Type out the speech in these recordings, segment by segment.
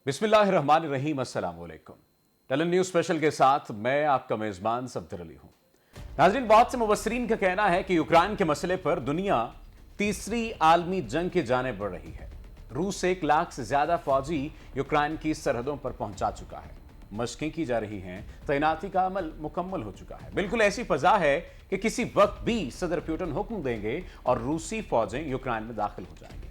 बिस्मिल्लाहिर्रहमानिर्रहीम, अस्सलाम वालेकुम। टलन न्यूज स्पेशल के साथ मैं आपका मेजबान सफदर अली हूं। नाज़रीन, बहुत से मुबस्सिरीन का कहना है कि यूक्रेन के मसले पर दुनिया तीसरी आलमी जंग की जाने बढ़ रही है। रूस 1 लाख से ज्यादा फौजी यूक्रेन की सरहदों पर पहुंचा चुका है। मशकें की जा रही हैं, तैनाती का अमल मुकम्मल हो चुका है। बिल्कुल ऐसी फजा है कि किसी वक्त भी सदर पुतिन हुक्म देंगे और रूसी फौजें यूक्रेन में दाखिल हो जाएंगी।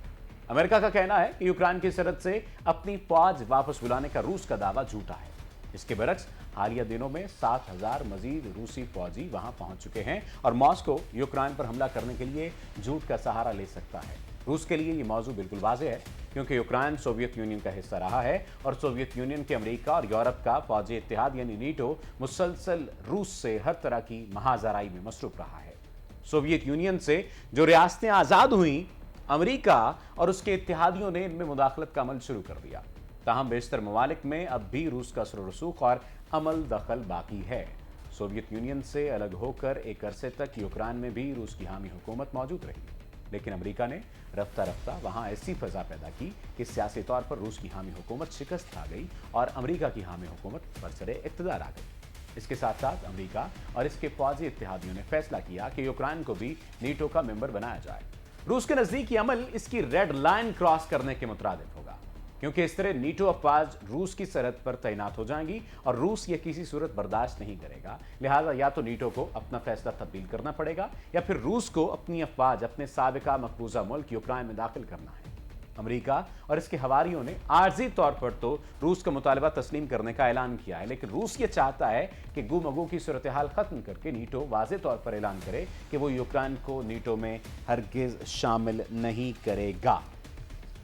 अमेरिका का कहना है कि यूक्रेन की सरहद से अपनी फौज वापस बुलाने का रूस का दावा झूठा है। इसके बरक्स हालिया दिनों में 7,000 मजीद रूसी फौजी वहां पहुंच चुके हैं और मॉस्को यूक्रेन पर हमला करने के लिए झूठ का सहारा ले सकता है। रूस के लिए यह मौजू बिल्कुल वाज़ेह है, क्योंकि यूक्रेन सोवियत यूनियन का हिस्सा रहा है और सोवियत यूनियन के अमेरिका और यूरोप का फौजी इत्तेहाद यानी नीटो मुसलसल रूस से हर तरह की महाजराई में मसरूफ रहा है। सोवियत यूनियन से जो रियासतें आज़ाद हुई, अमेरिका और उसके इत्तेहादियों ने इनमें मुदाखलत का अमल शुरू कर दिया। ताहम बेशतर ममालिक में अब भी रूस का असर रसूख और अमल दखल बाकी है। सोवियत यूनियन से अलग होकर एक अरसे तक यूक्रेन में भी रूस की हामी हुकूमत मौजूद रही, लेकिन अमेरिका ने रफ्ता रफ्ता वहां ऐसी फजा पैदा की कि सियासी तौर पर रूस की हामी हुकूमत शिकस्त खा गई और अमेरिका की हामी हुकूमत बरसरे इक़्तिदार आ गई। इसके साथ साथ अमेरिका और इसके फौजी इत्तेहादियों ने फैसला किया कि यूक्रेन को भी नीटो का मेंबर बनाया जाए। रूस के नजदीक अमल इसकी रेड लाइन क्रॉस करने के मुताबिक होगा, क्योंकि इस तरह नीटो अफवाज रूस की सरहद पर तैनात हो जाएंगी और रूस ये किसी सूरत बर्दाश्त नहीं करेगा। लिहाजा या तो नीटो को अपना फैसला तब्दील करना पड़ेगा या फिर रूस को अपनी अफवाज अपने साबिका मकबूजा मुल्क यूक्रेन में दाखिल करना है। अमेरिका और इसके हवारियों ने आर्जी तौर पर तो रूस का मुतालबा तस्लीम करने का ऐलान किया है, लेकिन रूस ये चाहता है कि गुमगू की सूरत हाल खत्म करके नीटो वाज़े तौर पर ऐलान करे कि वो यूक्रेन को नीटो में हरगिज शामिल नहीं करेगा।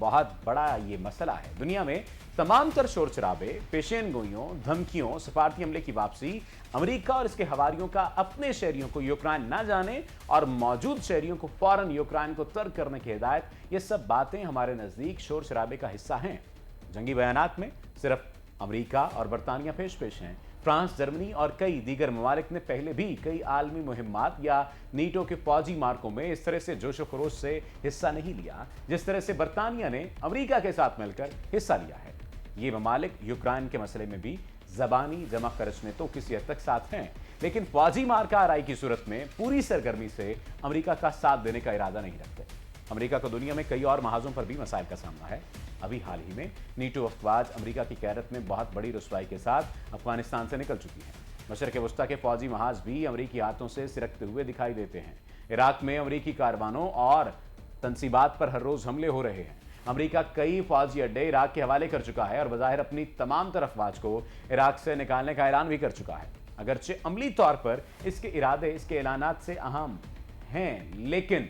बहुत बड़ा ये मसला है। दुनिया में तमाम तर शोर शराबे, पेशेन गोइयों, धमकियों, सफारती हमले की वापसी, अमेरिका और इसके हवारियों का अपने शहरियों को यूक्रेन न जाने और मौजूद शहरियों को फौरन यूक्रेन को तर्क करने की हिदायत, ये सब बातें हमारे नजदीक शोर शराबे का हिस्सा हैं। जंगी बयानात में सिर्फ अमेरिका और बरतानिया पेश हैं। फ्रांस, जर्मनी और कई दीगर ममालिक ने पहले भी कई आलमी मुहिम्मात या नीटो के फौजी मार्कों में इस तरह से जोश खरोश से हिस्सा नहीं लिया जिस तरह से बरतानिया ने अमेरिका के साथ मिलकर हिस्सा लिया है। ये ममालिक यूक्रेन के मसले में भी जबानी जमा खर्च में तो किसी हद तक साथ हैं, लेकिन फौजी मार्का आराई की सूरत में पूरी सरगर्मी से अमेरिका का साथ देने का इरादा नहीं रखते। अमेरिका को दुनिया में कई और महाजों पर भी मसाइल का सामना है। अभी हाल ही में नीटो अफवाज अमेरिका की क़यादत में बहुत बड़ी रुसवाई के साथ अफगानिस्तान से निकल चुकी हैं। मशरक़ वस्ता के फौजी महाज भी अमेरिकी हाथों से सिरकते हुए दिखाई देते हैं। इराक में अमेरिकी कारवानों और तनसीबात पर हर रोज हमले हो रहे हैं। अमेरिका कई फौजी अड्डे इराक के हवाले कर चुका है और बज़ाहिर अपनी तमाम तर अफवाज को इराक से निकालने का ऐलान भी कर चुका है। अगरचे अमली तौर पर इसके इरादे इसके ऐलानात से अहम हैं, लेकिन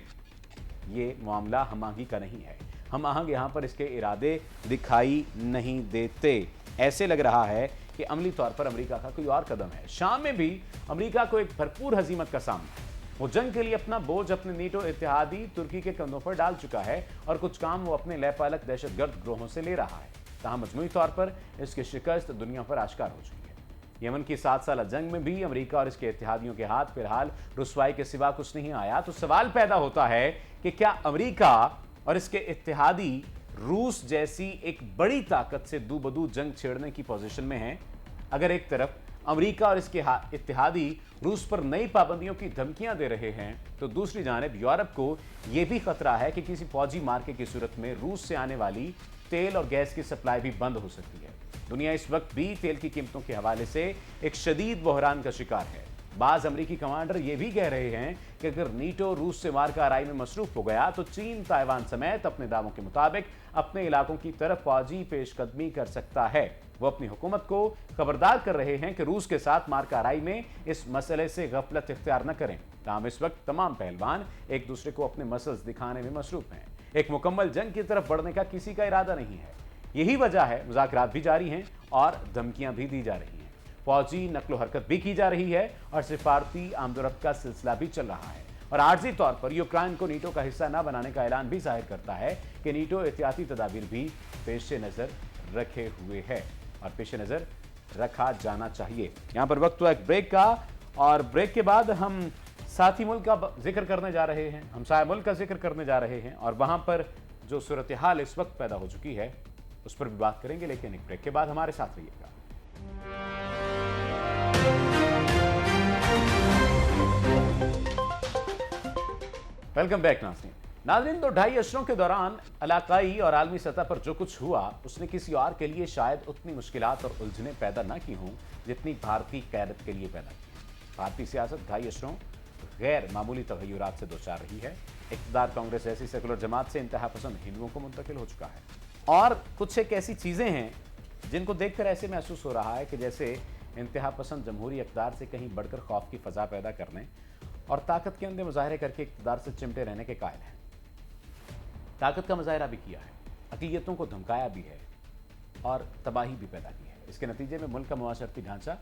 ये मामला हम आहंगी का नहीं है। हम आहंग यहाँ पर इसके इरादे दिखाई नहीं देते। ऐसे लग रहा है कि अमली तौर पर अमेरिका का कोई और कदम है। शाम में भी अमेरिका को एक भरपूर हजीमत का सामना है। वो जंग के लिए अपना बोझ अपने नीटो इत्तेहादी तुर्की के कंधों पर डाल चुका है और कुछ काम वो अपने लयपालक दहशतगर्द ग्रोहों से ले रहा है। तहाँ मजमूई तौर पर इसकी शिकस्त दुनिया पर आश्कार हो चुकी है। यमन की 7 साल जंग में भी अमेरिका और इसके इत्तेहादियों के हाथ फिलहाल रुसवाई के सिवा कुछ नहीं आया। तो सवाल पैदा होता है कि क्या अमेरिका और इसके इत्तेहादी रूस जैसी एक बड़ी ताकत से दूबदू जंग छेड़ने की पोजीशन में हैं? अगर एक तरफ अमेरिका और इसके इत्तेहादी रूस पर नई पाबंदियों की धमकियां दे रहे हैं, तो दूसरी जानिब यूरोप को यह भी खतरा है कि किसी फौजी मार्के की सूरत में रूस से आने वाली तेल और गैस की सप्लाई भी बंद हो सकती है। दुनिया इस वक्त भी तेल की कीमतों के हवाले से एक शदीद बहरान का शिकार है। बाज अमेरिकी कमांडर ये भी कह रहे हैं कि अगर नीटो रूस से मार्का आराई में मसरूफ हो गया तो चीन ताइवान समेत अपने दावों के मुताबिक अपने इलाकों की तरफ फौजी पेशकदमी कर सकता है। वो अपनी हुकूमत को खबरदार कर रहे हैं कि रूस के साथ मार्का आराई में इस मसले से गफलत इख्तियार न करें। ताहम इस वक्त तमाम पहलवान एक दूसरे को अपने मसल्स दिखाने में मसरूफ हैं। एक मुकम्मल जंग की तरफ बढ़ने का किसी का इरादा नहीं है। यही वजह है मुज़ाकरात भी जारी हैं और धमकियां भी दी जा रही हैं। फौजी नकलो हरकत भी की जा रही है और सिफारती आमदोरफ्त का सिलसिला भी चल रहा है। और आर्जी तौर पर यूक्रेन को नीटो का हिस्सा न बनाने का ऐलान भी जाहिर करता है कि नीटो एहतियाती तदाबीर भी पेश नज़र रखे हुए है और पेश नज़र रखा जाना चाहिए। यहाँ पर वक्त हुआ एक ब्रेक का, और ब्रेक के बाद हम साथी मुल्क का जिक्र करने जा रहे हैं, हमसाया मुल्क का जिक्र करने जा रहे हैं, और वहाँ पर जो सूरत हाल इस वक्त पैदा हो चुकी है उस पर भी बात करेंगे, लेकिन एक ब्रेक के बाद हमारे साथ रहिएगा। वेलकम बैक नाज़रीन, तो 2.5 अशरों के दौरान इलाकाई और आलमी सतह पर जो कुछ हुआ उसने किसी और के लिए शायद उतनी मुश्किलात और उलझनें पैदा न की हों जितनी भारतीय क़यादत के लिए पैदा की। भारतीय सियासत 2.5 अशरों गैर मामूली तग़य्युरात से दोचार रही है। इक़्तिदार कांग्रेस ऐसी सेकुलर जमात से इंतहा पसंद हिंदुओं को मुंतकिल हो चुका है, और कुछ एक ऐसी चीज़ें हैं जिनको देखकर ऐसे महसूस हो रहा है कि जैसे इंतहा पसंद जमहूरी इक़्तिदार से कहीं बढ़कर खौफ की फ़ज़ा पैदा करने और ताकत के अंधे मुजाहरे करके इक़्तिदार से चिमटे रहने के कायल हैं। ताकत का मुजाहरा भी किया है, अक़लियतों को धमकाया भी है और तबाही भी पैदा की है। इसके नतीजे में मुल्क का मुआशरती ढांचा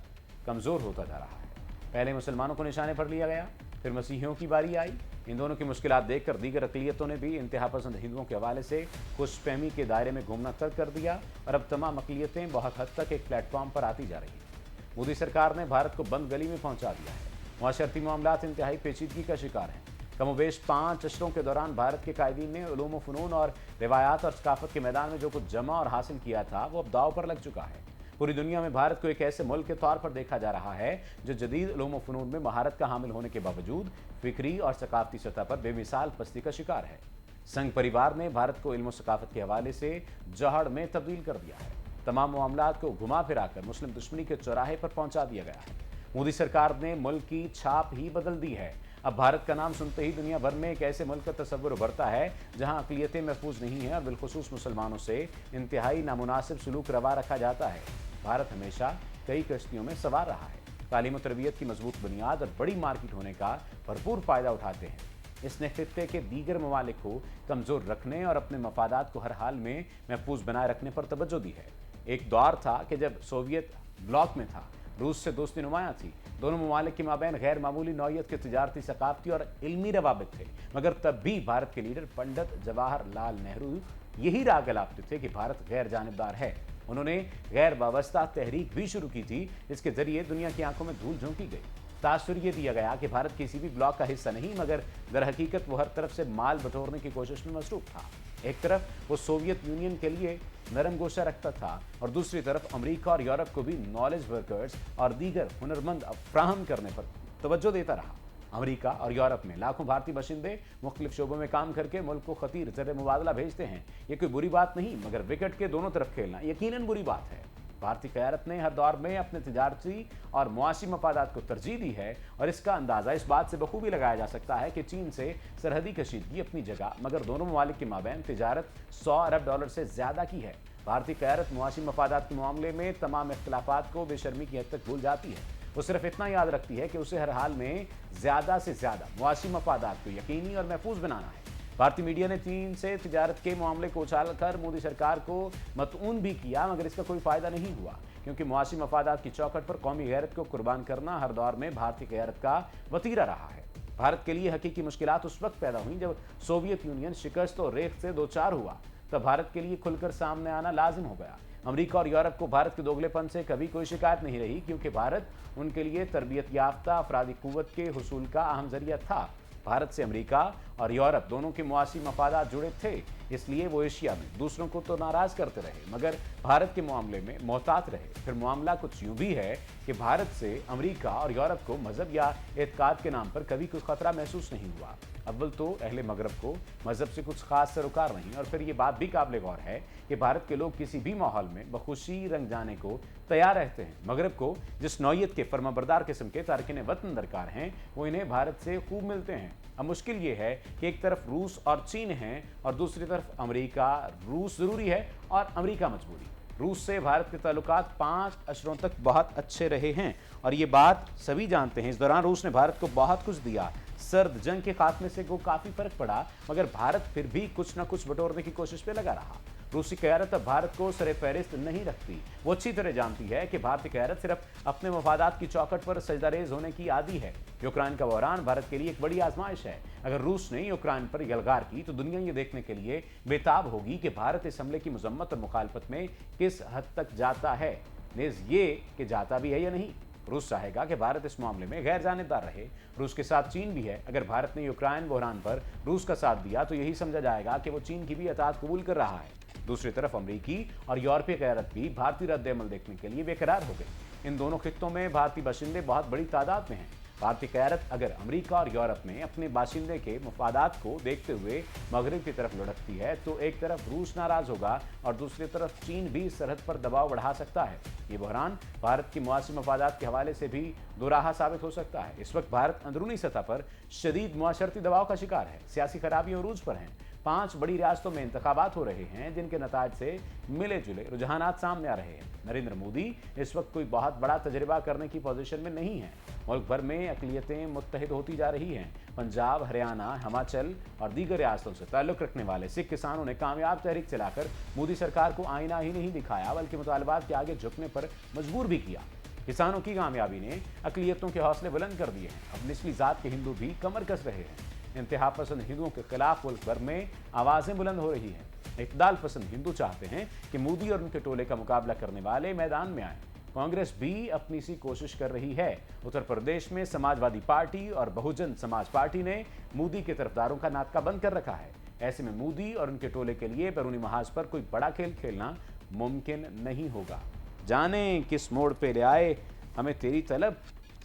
कमज़ोर होता जा रहा है। पहले मुसलमानों को निशाने पर लिया गया, फिर मसीहियों की बारी आई। इन दोनों की मुश्किलात देखकर दीगर अक़लियतों ने भी इंतहा पसंद हिंदुओं के हवाले से खुशफहमी के दायरे में घूमना तर्क कर दिया, और अब तमाम अक़लियतें बहुत हद तक एक प्लेटफॉर्म पर आती जा रही हैं। मोदी सरकार ने भारत को बंद गली में पहुंचा दिया है। मुआशरती मामलात इंतहाई पेचीदगी का शिकार हैं। कमोबेश 5 अशरों के दौरान भारत के कायदीन ने उलूम व फ़नून और रिवायात और सकाफत के मैदान में जो कुछ जमा और हासिल किया था वो अब दाव पर लग चुका है। पूरी दुनिया में भारत को एक ऐसे मुल्क के तौर पर देखा जा रहा है जो जदीद उलूम व फ़नून में महारत का हामिल होने के बावजूद फ़िक्री और सकाफती सतह पर बेमिसाल पस्ती का शिकार है। संघ परिवार ने भारत को इल्म व सकाफत के हवाले से जहड़ में तब्दील कर दिया है। तमाम मामलात को घुमा फिरा कर मुस्लिम दुश्मनी के चौराहे पर पहुंचा दिया गया है। मोदी सरकार ने मुल्क की छाप ही बदल दी है। अब भारत का नाम सुनते ही दुनिया भर में एक ऐसे मुल्क का तस्वुर उभरता है जहां अक़लियतें महफूज नहीं हैं और बिलखुसूस मुसलमानों से इंतहाई नामुनासिब सलूक रवा रखा जाता है। भारत हमेशा कई कश्तियों में सवार रहा है। तालीम और तरबियत की मजबूत बुनियाद और बड़ी मार्केट होने का भरपूर फ़ायदा उठाते हैं। इसने खित्ते के दीगर ममालिक को कमज़ोर रखने और अपने मफादात को हर हाल में महफूज बनाए रखने पर तवज्जो दी है। एक दौर था कि जब सोवियत ब्लॉक में था, रूस से दोस्ती नुमायां थी, दोनों ममालिक के माबैन गैर मामूली नौइयत के तिजारती, सकाफती और इल्मी रवाबित थे, मगर तब भी भारत के लीडर पंडित जवाहरलाल नेहरू यही राग अलापते थे कि भारत गैर जानिबदार है। उन्होंने गैर वाबस्ता तहरीक भी शुरू की थी, जिसके जरिए दुनिया की आंखों में धूल झोंकी गई। तासुर ये दिया गया कि भारत किसी भी ब्लॉक का हिस्सा नहीं, मगर दर हकीकत वो हर तरफ से माल बटोरने की कोशिश में मसरूफ था। एक तरफ वो सोवियत यूनियन के लिए नरम गोशा रखता था और दूसरी तरफ अमेरिका और यूरोप को भी नॉलेज वर्कर्स और दीगर हुनरमंद फ्राहम करने पर तवज्जो देता रहा। अमेरिका और यूरोप में लाखों भारतीय बाशिंदे मुख्तलिफ शोबों में काम करके मुल्क को खतीर ज़र मुबादला भेजते हैं। ये कोई बुरी बात नहीं, मगर विकेट के दोनों तरफ खेलना यकीनन बुरी बात है। भारतीय क़यादत ने हर दौर में अपने तिजारती और मुआशी मफादात को तरजीह दी है, और इसका अंदाज़ा इस बात से बखूबी लगाया जा सकता है कि चीन से सरहदी कशीदगी अपनी जगह, मगर दोनों ममालिक के माबैन तिजारत $100 अरब से ज़्यादा की है। भारतीय क़यादत मुआशी मफादात के मामले में तमाम इख्तिलाफ़ात को बेशर्मी की हद तक भूल जाती है। वो सिर्फ इतना याद रखती है कि उसे हर हाल में ज़्यादा से ज़्यादा मुआशी मफादात को यकीनी और महफूज बनाना है। भारतीय मीडिया ने चीन से तिजारत के मामले को उछालकर मोदी सरकार को मतऊन भी किया, मगर इसका कोई फ़ायदा नहीं हुआ, क्योंकि मुआशी मफादात की चौखट पर कौमी गैरत को कुर्बान करना हर दौर में भारतीय क़यादत का वतीरा रहा है। भारत के लिए हकीकी मुश्किलात उस वक्त पैदा हुई जब सोवियत यूनियन शिकस्त और रेख से दो चार हुआ, तब भारत के लिए खुलकर सामने आना लाजिम हो गया। अमेरिका और यूरोप को भारत के दोगलेपन से कभी कोई शिकायत नहीं रही, क्योंकि भारत उनके लिए तरबियत याफ्ता अफरादी कुव्वत के हुसूल का अहम जरिया था। भारत से अमेरिका और यूरोप दोनों के मुआशी मफादात जुड़े थे, इसलिए वो एशिया में दूसरों को तो नाराज़ करते रहे, मगर भारत के मामले में मोहतात रहे। फिर मामला कुछ यूँ भी है कि भारत से अमेरिका और यूरोप को मजहब या एतकाद के नाम पर कभी कोई खतरा महसूस नहीं हुआ। अव्वल तो अहले मगरब को मजहब से कुछ खास सरोकार नहीं, और फिर ये बात भी काबिल गौर है कि भारत के लोग किसी भी माहौल में बखुशी रंग जाने को तैयार रहते हैं। मगरब को जिस नौइयत के फरमाबरदार किस्म के तारकिन वतन दरकार हैं, वो इन्हें भारत से खूब मिलते हैं। अब मुश्किल ये है कि एक तरफ रूस और चीन हैं और दूसरी तरफ अमेरिका। रूस ज़रूरी है और अमेरिका मजबूरी। रूस से भारत के ताल्लुकात 5 अशरों तक बहुत अच्छे रहे हैं, और ये बात सभी जानते हैं। इस दौरान रूस ने भारत को बहुत कुछ दिया। सर्द जंग के खात्मे से को काफ़ी फर्क पड़ा, मगर भारत फिर भी कुछ न कुछ बटोरने की कोशिश पे लगा रहा। रूसी क़यादत अब भारत को सरे फहरिस्त नहीं रखती। वो अच्छी तरह जानती है कि भारतीय क़यादत सिर्फ अपने मफादात की चौखट पर सजदारेज होने की आदी है। यूक्रेन का बहरान भारत के लिए एक बड़ी आजमाइश है। अगर रूस ने यूक्रेन पर यलगार की तो दुनिया ये देखने के लिए बेताब होगी कि भारत इस हमले की मजम्मत और मुखालफत में किस हद तक जाता है, नेज़ ये कि जाता भी है या नहीं। रूस चाहेगा कि भारत इस मामले में गैर जानिबदार रहे। रूस के साथ चीन भी है। अगर भारत ने यूक्रेन बहरान पर रूस का साथ दिया तो यही समझा जाएगा कि वो चीन की भी अताअत कबूल कर रहा है। दूसरी तरफ अमेरिकी और यूरोपीय क़यादत भी भारतीय रद्द-ए-अमल देखने के लिए बेकरार हो गई। इन दोनों खित्तों में भारतीय बाशिंदे बहुत बड़ी तादाद में हैं। भारतीय क़यादत अगर अमेरिका और यूरोप में अपने बाशिंदे के मफादात को देखते हुए मगरिब की तरफ लुढ़कती है तो एक तरफ रूस नाराज होगा और दूसरी तरफ चीन भी सरहद पर दबाव बढ़ा सकता है। ये बहरान भारत की मुआशी मफादात के हवाले से भी दोराहा साबित हो सकता है। इस वक्त भारत अंदरूनी सतह पर शदीद मुआशरती दबाव का शिकार है। सियासी खराबियां अरूज पर हैं। 5 बड़ी रियासतों में इंतखाबात हो रहे हैं जिनके नताज से मिले जुले रुझानात सामने आ रहे हैं। नरेंद्र मोदी इस वक्त कोई बहुत बड़ा तजर्बा करने की पोजीशन में नहीं है। मुल्क भर में अक़लियतें मुत्तहिद होती जा रही हैं। पंजाब, हरियाणा, हिमाचल और दीगर रियासतों से ताल्लुक़ रखने वाले सिख किसानों ने कामयाब तहरीक चलाकर मोदी सरकार को आईना ही नहीं दिखाया बल्कि मुतालबात के आगे झुकने पर मजबूर भी किया। किसानों की कामयाबी ने अक़लियतों के हौसले बुलंद कर दिए हैं। अब निचली जात के हिंदू भी कमर कस रहे हैं। इंतहा पसंद हिंदुओं के खिलाफ मुल्क भर में आवाज़ें बुलंद हो रही हैं। इत्दाल पसंद हिंदू चाहते हैं कि मोदी और उनके टोले का मुकाबला करने वाले मैदान में आए। कांग्रेस भी अपनी सी कोशिश कर रही है। उत्तर प्रदेश में समाजवादी पार्टी और बहुजन समाज पार्टी ने मोदी के तरफदारों का नाटका बंद कर रखा है। ऐसे में मोदी और उनके टोले के लिए बैरूनी महाज पर कोई बड़ा खेल खेलना मुमकिन नहीं होगा। जाने किस मोड़ पे ले आए हमें तेरी तलब,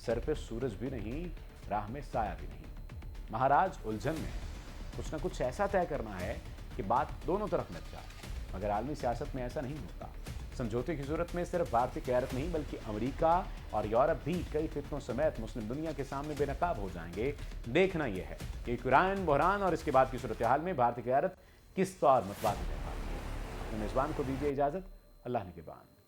सर पे सूरज भी नहीं, राह में साया भी नहीं। महाराज उलझन में है। कुछ ना कुछ ऐसा तय करना है कि बात दोनों तरफ लग जाए, मगर आलमी सियासत में ऐसा नहीं होता। समझौते की सूरत में सिर्फ भारतीय क़यादत नहीं बल्कि अमेरिका और यूरोप भी कई फितनों समेत मुस्लिम दुनिया के सामने बेनकाब हो जाएंगे। देखना यह है कि यूक्रेन बहरान और इसके बाद की सूरत हाल में भारतीय क़यादत किस तौर मतवादी रह पाती है। अपने मेज़बान को दीजिए इजाज़त। अल्लाह ने के बाद।